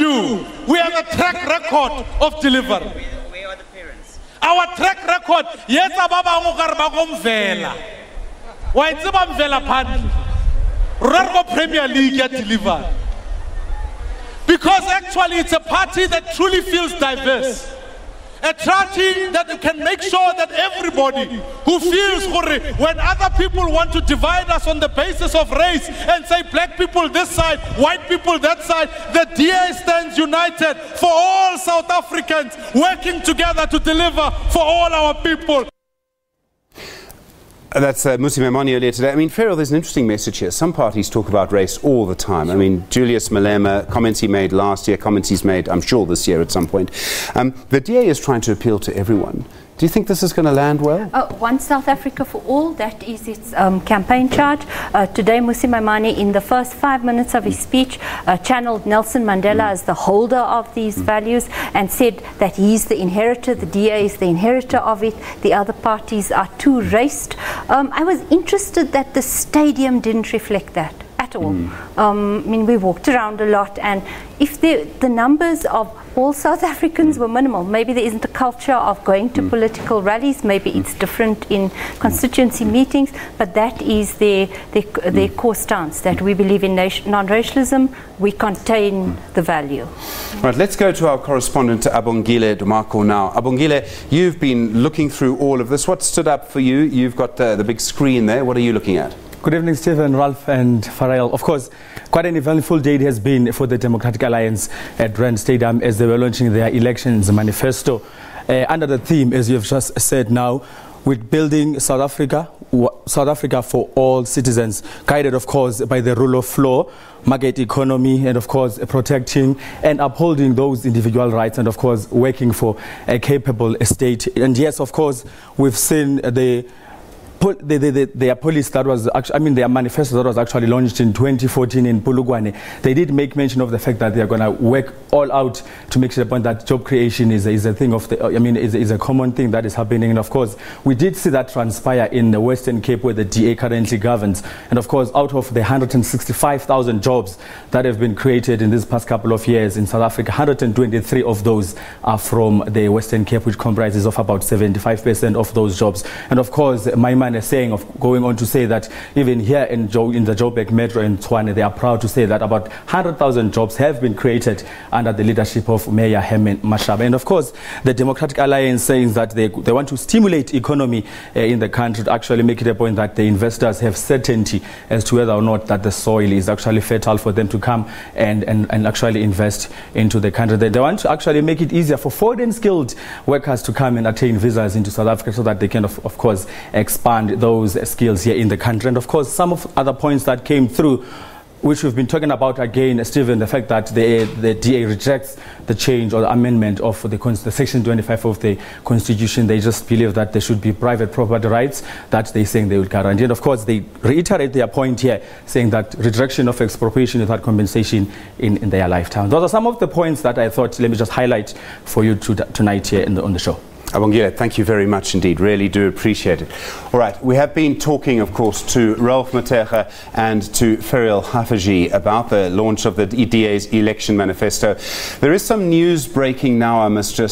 you, we have a track record of delivery. Where are the parents? Our track record, yes, ababa ngokare mvela. Wa itse ba mvela phandi. Rargo Premier League ya deliver. Because actually it's a party that truly feels diverse. A party that can make sure that everybody who feels when other people want to divide us on the basis of race and say black people this side, white people that side, the DA stands united for all South Africans, working together to deliver for all our people. That's Mmusi Maimane earlier today. I mean, Ferrell, there's an interesting message here. Some parties talk about race all the time. I mean, Julius Malema, comments he made last year, comments he's made, I'm sure, this year at some point. The DA is trying to appeal to everyone. Do you think this is going to land well? One South Africa for all, that is its campaign charge. Today, Mmusi Maimane, in the first 5 minutes of his speech, channeled Nelson Mandela as the holder of these values and said that he's the inheritor, the DA is the inheritor of it, the other parties are too raced. I was interested that the stadium didn't reflect that at all. I mean, we walked around a lot, and if the numbers of all South Africans were minimal, maybe there isn't a culture of going to political rallies, maybe it's different in constituency meetings, but that is their core stance, that we believe in non-racialism, we contain the value. Right, let's go to our correspondent Abongile Dumako now. Abongile, you've been looking through all of this. What stood up for you? You've got the big screen there. What are you looking at? Good evening, Stephen, Ralph and Farrell. Of course, quite an eventful day it has been for the Democratic Alliance at Rand Stadium as they were launching their elections manifesto under the theme, as you've just said now, with building South Africa for all citizens, guided, of course, by the rule of law, market economy, and, of course, protecting and upholding those individual rights, and, of course, working for a capable state. And yes, of course, we've seen their police that was actually, I mean, their manifesto that was actually launched in 2014 in Polokwane. They did make mention of the fact that they are going to work all out to make sure the point that job creation is a thing of the, I mean, is a common thing that is happening. And of course, we did see that transpire in the Western Cape where the DA currently governs. And of course, out of the 165,000 jobs that have been created in these past couple of years in South Africa, 123 of those are from the Western Cape, which comprises of about 75% of those jobs. And of course, my man is saying, going on to say that even here in the Joburg Metro in Tshwane, they are proud to say that about 100,000 jobs have been created under the leadership of Mayor Herman Mashaba. And of course, the Democratic Alliance saying that they want to stimulate economy in the country, to actually make it a point that the investors have certainty as to whether or not that the soil is actually fertile for them to come and actually invest into the country. They want to actually make it easier for foreign skilled workers to come and attain visas into South Africa so that they can, of course, expand those skills here in the country. And of course, some of other points that came through, which we've been talking about again, Stephen, the fact that the DA rejects the change or the amendment of the Section 25 of the Constitution. They just believe that there should be private property rights that they're saying they will guarantee. And of course, they reiterate their point here, saying that rejection of expropriation without compensation in their lifetime. Those are some of the points that I thought, let me just highlight for you tonight here on the show. Abongile, thank you very much indeed. Really do appreciate it. All right, we have been talking, of course, to Ralph Matega and to Ferrell Hafaji about the launch of the DA's election manifesto. There is some news breaking now, I must just